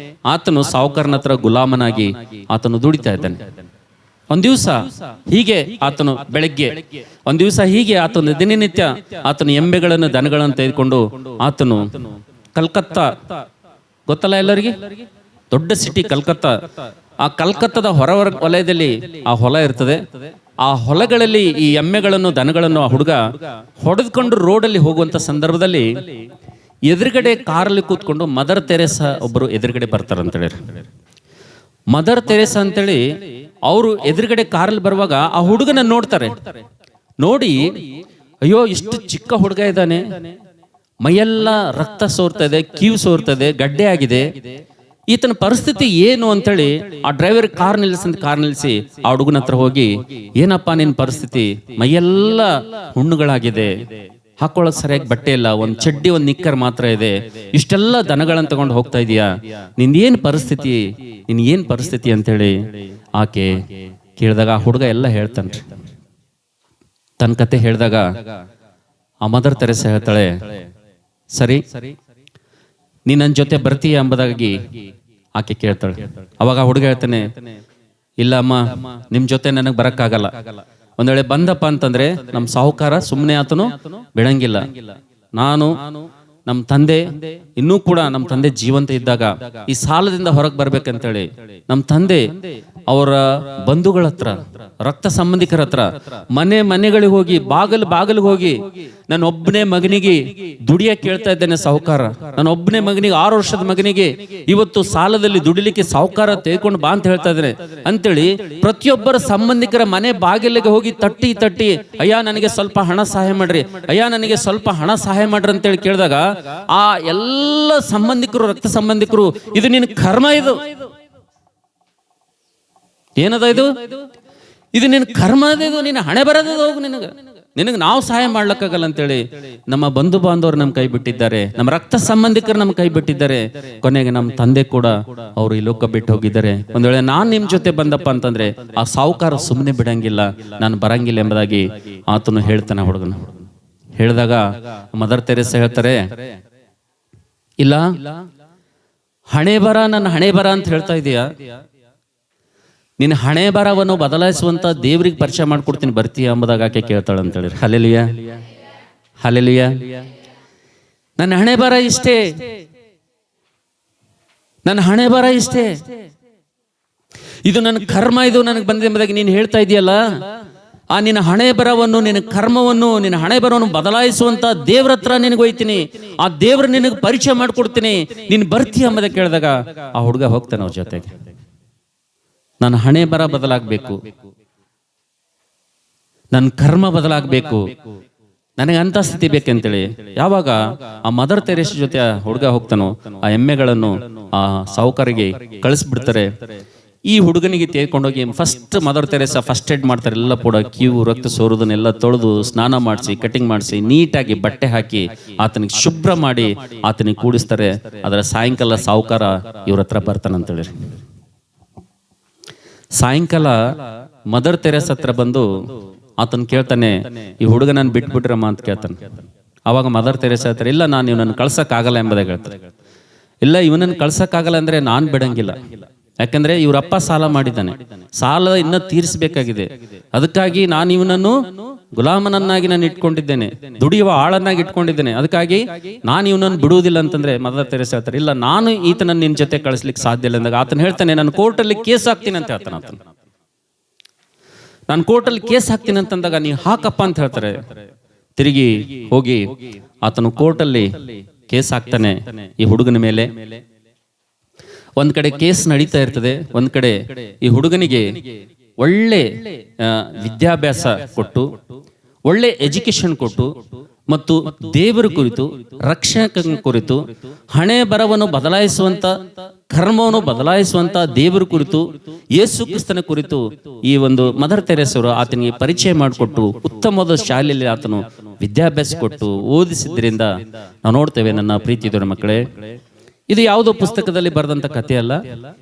ಆತನು ಸಾಹುಕಾರನ ಹತ್ರ ಗುಲಾಮನಾಗಿ ಆತನು ದುಡಿತಾ ಇದ್ದಾನೆ. ಒಂದ್ ದಿವಸ ಹೀಗೆ ಆತನು ಬೆಳಗ್ಗೆ, ಒಂದ್ ದಿವಸ ಹೀಗೆ ಆತನು ದಿನನಿತ್ಯ ಆತನು ಎಮ್ಮೆಗಳನ್ನು, ದನಗಳನ್ನು ತೆಗೆದುಕೊಂಡು ಆತನು ಕಲ್ಕತ್ತಾ, ಗೊತ್ತಲ್ಲ ಎಲ್ಲರಿಗೆ, ದೊಡ್ಡ ಸಿಟಿ ಕಲ್ಕತ್ತಾ. ಆ ಕಲ್ಕತ್ತಾದ ಹೊರ ವಲಯದಲ್ಲಿ ಆ ಹೊಲ ಇರ್ತದೆ. ಆ ಹೊಲಗಳಲ್ಲಿ ಈ ಎಮ್ಮೆಗಳನ್ನು, ದನಗಳನ್ನು ಆ ಹುಡುಗ ಹೊಡೆದುಕೊಂಡು ರೋಡಲ್ಲಿ ಹೋಗುವಂತ ಸಂದರ್ಭದಲ್ಲಿ ಎದುರುಗಡೆ ಕಾರಲ್ಲಿ ಕೂತ್ಕೊಂಡು ಮದರ್ ತೆರೇಸಾ ಒಬ್ಬರು ಎದುರುಗಡೆ ಬರ್ತಾರಂತ ಹೇಳಿ. ಮದರ್ ತೆರೇಸಾ ಅಂತೇಳಿ ಅವರು ಎದುರುಗಡೆ ಕಾರಲ್ಲಿ ಬರುವಾಗ ಆ ಹುಡುಗನ ನೋಡ್ತಾರೆ. ನೋಡಿ, ಅಯ್ಯೋ ಇಷ್ಟು ಚಿಕ್ಕ ಹುಡುಗ ಇದ್ದಾನೆ, ಮೈಯೆಲ್ಲ ರಕ್ತ ಸೋರ್ತದೆ, ಕೀವು ಸೋರ್ತದೆ, ಗಡ್ಡೆ ಆಗಿದೆ, ಈತನ ಪರಿಸ್ಥಿತಿ ಏನು ಅಂತೇಳಿ ಆ ಡ್ರೈವರ್ ಕಾರ್ ನಿಲ್ಲಿಸಿ ಆ ಹುಡುಗನ ಹತ್ರ ಹೋಗಿ, ಏನಪ್ಪಾ ನಿನ್ ಪರಿಸ್ಥಿತಿ, ಮೈಯೆಲ್ಲ ಹುಣ್ಣುಗಳಾಗಿದೆ, ಹಾಕೊಳ್ಳೋದು ಸರಿಯಾಗಿ ಬಟ್ಟೆ ಇಲ್ಲ, ಒಂದು ಚಡ್ಡಿ ಒಂದು ನಿಕ್ಕರ್ ಮಾತ್ರ ಇದೆ, ಇಷ್ಟೆಲ್ಲ ದನಗಳನ್ನು ತಗೊಂಡು ಹೋಗ್ತಾ ಇದೀಯಾ, ನಿಂದೇನು ಪರಿಸ್ಥಿತಿ, ನಿನ್ ಏನ್ ಪರಿಸ್ಥಿತಿ ಅಂತೇಳಿ ಆಕೆ ಕೇಳಿದಾಗ ಆ ಹುಡುಗ ಎಲ್ಲ ಹೇಳ್ತಾನ್ರಿ. ತನ್ನ ಕತೆ ಹೇಳಿದಾಗ ಆ ಮದರ್ ತೆರೇಸಾ ಹೇಳ್ತಾಳೆ, ಸರಿ ನೀ ನನ್ನ ಜೊತೆ ಬರ್ತೀಯ ಎಂಬುದಾಗಿ ಆಕೆ ಕೇಳ್ತಾಳೆ. ಅವಾಗ ಹುಡುಗ ಹೇಳ್ತಾನೆ, ಇಲ್ಲ ಅಮ್ಮ, ನಿಮ್ ಜೊತೆ ನನಗೆ ಬರಕ್ಕಾಗಲ್ಲ. ಒಂದ್ ವೇಳೆ ಬಂದಪ್ಪ ಅಂತಂದ್ರೆ ನಮ್ ಸಾಹುಕಾರ ಸುಮ್ಮನೆ ಆತನು ಬಿಡಂಗಿಲ್ಲ. ನಾನು ನಮ್ಮ ತಂದೆ ಇನ್ನೂ ಕೂಡ ನಮ್ಮ ತಂದೆ ಜೀವಂತ ಇದ್ದಾಗ ಈ ಸಾಲದಿಂದ ಹೊರಗೆ ಬರ್ಬೇಕಂತೇಳಿ ನಮ್ಮ ತಂದೆ ಅವರ ಬಂಧುಗಳ ಹತ್ರ, ರಕ್ತ ಸಂಬಂಧಿಕರ ಹತ್ರ ಮನೆಗಳಿಗೆ ಹೋಗಿ ಬಾಗಿಲಿಗೆ ಹೋಗಿ ನನ್ನ ಒಬ್ಬನೇ ಮಗನಿಗೆ ದುಡಿಯ ಕೇಳ್ತಾ ಇದ್ದೇನೆ ಸಾಹುಕಾರ, ನನ್ನ ಒಬ್ಬನೇ ಮಗನಿಗೆ 6 ವರ್ಷದ ಮಗನಿಗೆ ಇವತ್ತು ಸಾಲದಲ್ಲಿ ದುಡಿಲಿಕ್ಕೆ ಸಾಹುಕಾರ ತೆಗೆದುಕೊಂಡು ಬಾ ಅಂತ ಹೇಳ್ತಾ ಇದ್ದೇನೆ ಅಂತೇಳಿ ಪ್ರತಿಯೊಬ್ಬರ ಸಂಬಂಧಿಕರ ಮನೆ ಬಾಗಿಲಿಗೆ ಹೋಗಿ ತಟ್ಟಿ ಅಯ್ಯ ನನಗೆ ಸ್ವಲ್ಪ ಹಣ ಸಹಾಯ ಮಾಡ್ರಿ, ಅಯ್ಯ ನನಗೆ ಸ್ವಲ್ಪ ಹಣ ಸಹಾಯ ಮಾಡ್ರಿ ಅಂತೇಳಿ ಕೇಳಿದಾಗ ಆ ಎಲ್ಲ ಸಂಬಂಧಿಕರು, ರಕ್ತ ಸಂಬಂಧಿಕರು, ಇದು ನಿನ್ನ ಕರ್ಮ, ಏನದ ಇದು ನಿನ್ನ ಕರ್ಮ, ಇದು ನಿನ್ನ ಹಣೆ ಬರೋದು, ಹೋಗು, ನಿನಗೆ ನಾವು ಸಹಾಯ ಮಾಡ್ಲಕ್ಕಾಗಲ್ಲ ಅಂತೇಳಿ ನಮ್ಮ ಬಂಧು ಬಾಂಧವರು ನಮ್ಮ ಕೈ ಬಿಟ್ಟಿದ್ದಾರೆ, ನಮ್ಮ ರಕ್ತ ಸಂಬಂಧಿಕರು ನಮ್ಮ ಕೈ ಬಿಟ್ಟಿದ್ದಾರೆ. ಕೊನೆಗೆ ನಮ್ಮ ತಂದೆ ಕೂಡ ಅವರು ಈ ಲೋಕ ಬಿಟ್ಟು ಹೋಗಿದ್ದಾರೆ. ಒಂದ್ ವೇಳೆ ನಾನ್ ನಿಮ್ ಜೊತೆ ಬಂದಪ್ಪ ಅಂತಂದ್ರೆ ಆ ಸಾಹುಕಾರ ಸುಮ್ಮನೆ ಬಿಡಂಗಿಲ್ಲ, ನಾನು ಬರಂಗಿಲ್ಲ ಎಂಬುದಾಗಿ ಆತನು ಹೇಳ್ತಾನೆ. ಹುಡುಗನ ಹೇಳಿದಾಗ ಮದರ್ ತೆರೇಸಾ ಹೇಳ್ತಾರೆ, ಇಲ್ಲ ಹಣೆ ಬರ, ನನ್ನ ಹಣೆ ಬರ ಅಂತ ಹೇಳ್ತಾ ಇದೀಯಾ, ನಿನ್ನ ಹಣೆ ಬರವನ್ನು ಬದಲಾಯಿಸುವಂತ ದೇವ್ರಿಗೆ ಪರಿಚಯ ಮಾಡ್ಕೊಡ್ತೀನಿ, ಬರ್ತೀಯ ಎಂಬುದಾಗ ಆಕೆ ಕೇಳ್ತಾಳೆ ಅಂತ ಹೇಳಿ. Hallelujah, hallelujah. ನನ್ನ ಹಣೆ ಬರ ಇಷ್ಟೇ, ನನ್ನ ಹಣೆ ಬರ ಇಷ್ಟೇ, ಇದು ನನ್ನ ಕರ್ಮ, ಇದು ನನಗೆ ಬಂದಿದೆ ಎಂಬುದಾಗಿ ನೀನು ಹೇಳ್ತಾ ಇದೆಯಲ್ಲ, ಆ ನಿನ್ನ ಹಣೆ ಬರವನ್ನು, ನಿನ್ನ ಕರ್ಮವನ್ನು, ನಿನ್ನ ಹಣೆ ಬರವನ್ನು ಬದಲಾಯಿಸುವಂತ ದೇವ್ರ ಹತ್ರ ನಿನಗೆ ಹೋಯ್ತೀನಿ, ಆ ದೇವ್ರ ನಿನಗೆ ಪರಿಚಯ ಮಾಡ್ಕೊಡ್ತೀನಿ, ನೀನು ಬರ್ತೀಯ ಎಂಬುದಾಗಿ ಕೇಳಿದಾಗ ಆ ಹುಡುಗ ಹೋಗ್ತಾನೆ ಅವ್ರ ಜೊತೆಗೆ. ನನ್ನ ಹಣೆ ಬರ ಬದಲಾಗಬೇಕು, ನನ್ನ ಕರ್ಮ ಬದಲಾಗಬೇಕು, ನನಗೆ ಅಂತ ಸ್ಥಿತಿ ಬೇಕಂತೇಳಿ ಯಾವಾಗ ಆ ಮದರ್ ತೆರೇಸಾ ಜೊತೆ ಆ ಹುಡುಗ ಹೋಗ್ತಾನೋ, ಆ ಎಮ್ಮೆಗಳನ್ನು ಆ ಸಾಹುಕಾರಿಗೆ ಕಳಿಸ್ಬಿಡ್ತಾರೆ. ಈ ಹುಡುಗನಿಗೆ ತೆಗೆದುಕೊಂಡೋಗಿ first Mother Teresa first aid ಮಾಡ್ತಾರೆ. ಎಲ್ಲ ಕೂಡ ಕ್ಯೂ ರಕ್ತ ಸೋರುದನ್ನೆಲ್ಲ ತೊಳೆದು ಸ್ನಾನ ಮಾಡಿಸಿ, ಕಟಿಂಗ್ ಮಾಡಿಸಿ, ನೀಟಾಗಿ ಬಟ್ಟೆ ಹಾಕಿ ಆತನಿಗೆ ಶುಭ್ರ ಮಾಡಿ ಆತನಿಗೆ ಕೂಡಿಸ್ತಾರೆ. ಅದರ ಸಾಯಂಕಾಲ ಸಾಹುಕಾರ ಇವ್ರ ಹತ್ರ ಬರ್ತಾನಂತೇಳಿ. ಸಾಯಂಕಾಲ ಮದರ್ ತೆರೇಸಾ ಹತ್ರ ಬಂದು ಆತನ್ ಕೇಳ್ತಾನೆ, ಈ ಹುಡುಗ ನಾನು ಬಿಟ್ಬಿಟ್ರಮ್ಮ ಅಂತ ಕೇಳ್ತಾನೆ. ಅವಾಗ ಮದರ್ ತೆರೇಸಾ ಹೇಳ್ತಾರೆ, ಇಲ್ಲ ನಾನು ಇವನನ್ನು ಕಳ್ಸಕ್ಕಾಗಲ್ಲ ಎಂಬುದಾಗಿ ಹೇಳ್ತಾರೆ. ಇಲ್ಲ ಇವನನ್ನು ಕಳ್ಸಕ್ಕಾಗಲ್ಲ ಅಂದ್ರೆ ನಾನ್ ಬಿಡಂಗಿಲ್ಲ, ಯಾಕಂದ್ರೆ ಇವ್ರಪ್ಪ ಸಾಲ ಮಾಡಿದ್ದಾನೆ, ಸಾಲ ಇನ್ನ ತೀರಿಸಬೇಕಾಗಿದೆ, ಅದಕ್ಕಾಗಿ ನಾನು ಇವನನ್ನು ಗುಲಾಮನನ್ನಾಗಿ ನಾನು ಇಟ್ಕೊಂಡಿದ್ದೇನೆ, ದುಡಿಯುವ ಆಳನ್ನಾಗಿ ಇಟ್ಕೊಂಡಿದ್ದೇನೆ, ಅದಕ್ಕಾಗಿ ನಾನು ಇವನನ್ನು ಬಿಡುವುದಿಲ್ಲ ಅಂತಂದ್ರೆ ಮದರ್ ತೆರೇಸಾ ಹೇಳ್ತಾರೆ, ಇಲ್ಲ ನಾನು ಈತನನ್ನು ನಿನ್ ಜೊತೆ ಕಳಿಸ್ಲಿಕ್ಕೆ ಸಾಧ್ಯ ಇಲ್ಲ ಅಂದಾಗ ಆತನ ಹೇಳ್ತಾನೆ, ನಾನು ಕೋರ್ಟಲ್ಲಿ ಕೇಸ್ ಹಾಕ್ತೀನಿ ಅಂತ ಹೇಳ್ತಾನೆ. ಆತನ ನಾನು ಕೋರ್ಟಲ್ಲಿ ಕೇಸ್ ಹಾಕ್ತೀನಿ ಅಂತಂದಾಗ ನೀವು ಹಾಕಪ್ಪ ಅಂತ ಹೇಳ್ತಾರೆ. ತಿರುಗಿ ಹೋಗಿ ಆತನು ಕೋರ್ಟಲ್ಲಿ ಕೇಸ್ ಹಾಕ್ತಾನೆ ಈ ಹುಡುಗನ ಮೇಲೆ. ಒಂದ್ ಕಡೆ ಕೇಸ್ ನಡೀತಾ ಇರ್ತದೆ, ಒಂದ್ ಕಡೆ ಈ ಹುಡುಗನಿಗೆ ಒಳ್ಳೆ ವಿದ್ಯಾಭ್ಯಾಸ ಕೊಟ್ಟು, ಒಳ್ಳೆ ಎಜುಕೇಶನ್ ಕೊಟ್ಟು, ಮತ್ತು ದೇವರ ಕುರಿತು, ರಕ್ಷಕನ ಕುರಿತು, ಹಣೆ ಬರವನ್ನು ಬದಲಾಯಿಸುವಂತ, ಕರ್ಮವನ್ನು ಬದಲಾಯಿಸುವಂತ ದೇವರ ಕುರಿತು, ಯೇಸು ಕ್ರಿಸ್ತನ ಕುರಿತು ಈ ಒಂದು ಮದರ್ ತೆರೇಸಾ ಆತನಿಗೆ ಪರಿಚಯ ಮಾಡಿಕೊಟ್ಟು ಉತ್ತಮವಾದ ಶಾಲೆಯಲ್ಲಿ ಆತನು ವಿದ್ಯಾಭ್ಯಾಸ ಕೊಟ್ಟು ಓದಿಸಿದ್ರಿಂದ ನಾವು ನೋಡ್ತೇವೆ. ನನ್ನ ಪ್ರೀತಿಯ ಮಕ್ಕಳೇ, ಇದು ಯಾವುದೋ ಪುಸ್ತಕದಲ್ಲಿ ಬರೆದಂತ ಕಥೆ ಅಲ್ಲ,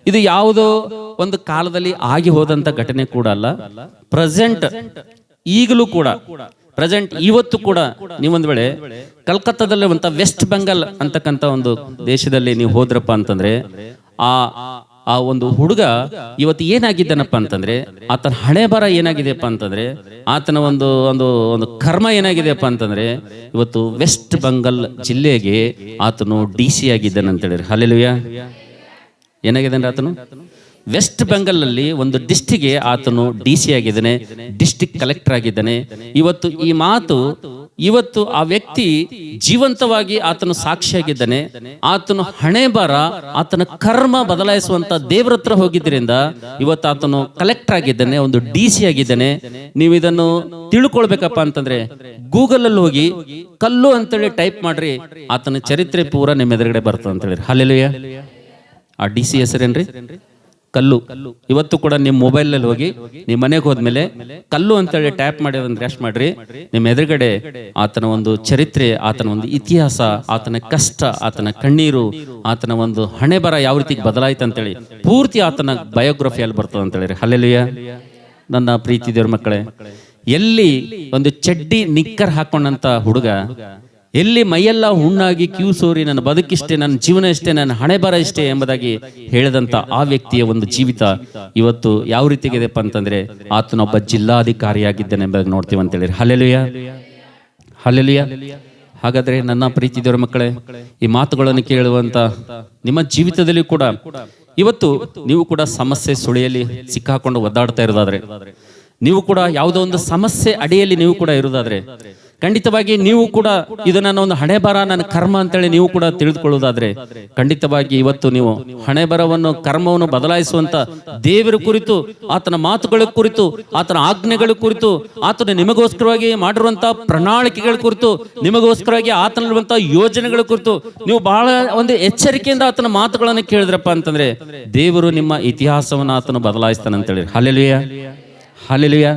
ಇದು ಯಾವುದೋ ಒಂದು ಕಾಲದಲ್ಲಿ ಆಗಿ ಹೋದಂತ ಘಟನೆ ಕೂಡ ಅಲ್ಲ. ಪ್ರೆಸೆಂಟ್, ಈಗಲೂ ಕೂಡ ಪ್ರೆಸೆಂಟ್, ಇವತ್ತು ಕೂಡ ನೀವೊಂದ್ ವೇಳೆ ಕಲ್ಕತ್ತಾದಲ್ಲಿ ವೆಸ್ಟ್ ಬೆಂಗಾಲ್ ಅಂತಕ್ಕಂಥ ಒಂದು ದೇಶದಲ್ಲಿ ನೀವು ಹೋದ್ರಪ್ಪ ಅಂತಂದ್ರೆ ಆ ಒಂದು ಹುಡುಗ ಇವತ್ತು ಏನಾಗಿದ್ದಾನಪ್ಪ ಅಂತಂದ್ರೆ, ಆತನ ಹಣೆ ಬರ ಏನಾಗಿದೆಯಪ್ಪ ಅಂತಂದ್ರೆ, ಆತನ ಒಂದು ಒಂದು ಒಂದು ಕರ್ಮ ಏನಾಗಿದೆಯಪ್ಪ ಅಂತಂದ್ರೆ, ಇವತ್ತು ವೆಸ್ಟ್ ಬೆಂಗಾಲ್ ಜಿಲ್ಲೆಗೆ ಆತನು DC ಆಗಿದ್ದಾನೆ ಅಂತ ಹೇಳಿರಿ. ಹಲ್ಲೆಲೂಯಾ. ಏನಾಗಿದ್ದಾನೆ ಆತನು? ವೆಸ್ಟ್ ಬೆಂಗಾಲ್ ಅಲ್ಲಿ ಒಂದು ಡಿಸ್ಟ್ರಿಕ್ಟ್ಗೆ ಆತನು DC ಆಗಿದ್ದಾನೆ, ಡಿಸ್ಟ್ರಿಕ್ಟ್ ಕಲೆಕ್ಟರ್ ಆಗಿದ್ದಾನೆ. ಇವತ್ತು ಈ ಮಾತು, ಇವತ್ತು ಆ ವ್ಯಕ್ತಿ ಜೀವಂತವಾಗಿ ಆತನು ಸಾಕ್ಷಿಯಾಗಿದ್ದಾನೆ. ಆತನು ಹಣೆ ಬರ, ಆತನ ಕರ್ಮ ಬದಲಾಯಿಸುವಂತ ದೇವ್ರ ಹತ್ರ ಹೋಗಿದ್ರಿಂದ ಇವತ್ತು ಆತನು ಕಲೆಕ್ಟರ್ ಆಗಿದ್ದಾನೆ, ಒಂದು DC ಆಗಿದ್ದಾನೆ. ನೀವು ಇದನ್ನು ತಿಳ್ಕೊಳ್ಬೇಕಪ್ಪ ಅಂತಂದ್ರೆ ಗೂಗಲ್ ಅಲ್ಲಿ ಹೋಗಿ ಕಲ್ಲು ಅಂತೇಳಿ ಟೈಪ್ ಮಾಡ್ರಿ, ಆತನ ಚರಿತ್ರೆ ಪೂರ ನಿಮ್ಮ ಎದುರುಗಡೆ ಬರ್ತದೆ ಅಂತ ಹೇಳಿ. ಹಲ್ಲೆಲೂಯಾ. ಆ DC ಹೆಸರೇನ್ರಿ? ಕಲ್ಲು. ಇವತ್ತು ಕೂಡ ನಿಮ್ಮ ಮೊಬೈಲಲ್ಲಿ ಹೋಗಿ ನಿಮ್ಮ ಮನೆಗೆ ಹೋದ್ಮೇಲೆ ಕಲ್ಲು ಅಂತೇಳಿ ಟ್ಯಾಪ್ ಮಾಡಿ ಅದನ್ನು ರೆಸ್ಟ್ ಮಾಡ್ರಿ. ನಿಮ್ಮ ಎದುರುಗಡೆ ಆತನ ಒಂದು ಚರಿತ್ರೆ, ಆತನ ಒಂದು ಇತಿಹಾಸ, ಆತನ ಕಷ್ಟ, ಆತನ ಕಣ್ಣೀರು, ಆತನ ಒಂದು ಹಣೆ ಬರ ಯಾವ ರೀತಿ ಬದಲಾಯ್ತು ಅಂತೇಳಿ ಪೂರ್ತಿ ಆತನ ಬಯೋಗ್ರಫಿಯಲ್ಲಿ ಬರ್ತದೆ ಅಂತ ಹೇಳಿರಿ. ಹಲ್ಲೆಲೂಯಾ. ನನ್ನ ಪ್ರೀತಿ ದೇವ್ರ ಮಕ್ಕಳೇ, ಎಲ್ಲಿ ಒಂದು ಚಡ್ಡಿ ನಿಕ್ಕರ್ ಹಾಕೊಂಡಂತ ಹುಡುಗ, ಎಲ್ಲಿ ಮೈಯೆಲ್ಲ ಹುಣ್ಣಾಗಿ ಕ್ಯೂ ಸೋರಿ ನನ್ನ ಬದುಕಿಷ್ಟೇ, ನನ್ನ ಜೀವನ ಇಷ್ಟೇ, ನನ್ನ ಹಣೆ ಬರ ಇಷ್ಟೇ ಎಂಬುದಾಗಿ ಹೇಳಿದಂತ ಆ ವ್ಯಕ್ತಿಯ ಒಂದು ಜೀವಿತ ಇವತ್ತು ಯಾವ ರೀತಿಗಿದೆಪ್ಪ ಅಂತಂದ್ರೆ ಆತನೊಬ್ಬ ಜಿಲ್ಲಾಧಿಕಾರಿಯಾಗಿದ್ದಾನೆ ಎಂಬುದಾಗಿ ನೋಡ್ತೀವಿ ಅಂತ ಹೇಳಿರಿ. Hallelujah, hallelujah. ಹಾಗಾದ್ರೆ ನನ್ನ ಪ್ರೀತಿ ದೇವರ ಮಕ್ಕಳೇ, ಈ ಮಾತುಗಳನ್ನು ಕೇಳುವಂತ ನಿಮ್ಮ ಜೀವಿತದಲ್ಲಿ ಕೂಡ ಇವತ್ತು ನೀವು ಕೂಡ ಸಮಸ್ಯೆ ಸುಳಿಯಲ್ಲಿ ಸಿಕ್ಕಾಕೊಂಡು ಒದ್ದಾಡ್ತಾ ಇರೋದಾದ್ರೆ, ನೀವು ಕೂಡ ಯಾವುದೋ ಒಂದು ಸಮಸ್ಯೆ ಅಡಿಯಲ್ಲಿ ನೀವು ಕೂಡ ಇರೋದಾದ್ರೆ, ಖಂಡಿತವಾಗಿ ನೀವು ಕೂಡ ಇದು ನನ್ನ ಒಂದು ಹಣೆ ಬರ, ನನ್ನ ಕರ್ಮ ಅಂತೇಳಿ ನೀವು ಕೂಡ ತಿಳಿದುಕೊಳ್ಳುವುದಾದ್ರೆ, ಖಂಡಿತವಾಗಿ ಇವತ್ತು ನೀವು ಹಣೆ ಬರವನ್ನು, ಕರ್ಮವನ್ನು ಬದಲಾಯಿಸುವಂತ ದೇವರ ಕುರಿತು, ಆತನ ಮಾತುಗಳ ಕುರಿತು, ಆತನ ಆಜ್ಞೆಗಳ ಕುರಿತು, ಆತನ ನಿಮಗೋಸ್ಕರವಾಗಿ ಮಾಡಿರುವಂತ ಪ್ರಣಾಳಿಕೆಗಳ ಕುರಿತು, ನಿಮಗೋಸ್ಕರವಾಗಿ ಆತನಲ್ಲಿರುವಂತ ಯೋಜನೆಗಳ ಕುರಿತು ನೀವು ಬಹಳ ಒಂದು ಎಚ್ಚರಿಕೆಯಿಂದ ಆತನ ಮಾತುಗಳನ್ನು ಕೇಳಿದ್ರಪ್ಪ ಅಂತಂದ್ರೆ ದೇವರು ನಿಮ್ಮ ಇತಿಹಾಸವನ್ನು ಆತನು ಬದಲಾಯಿಸ್ತಾನೆ ಅಂತೇಳಿ. Hallelujah, hallelujah.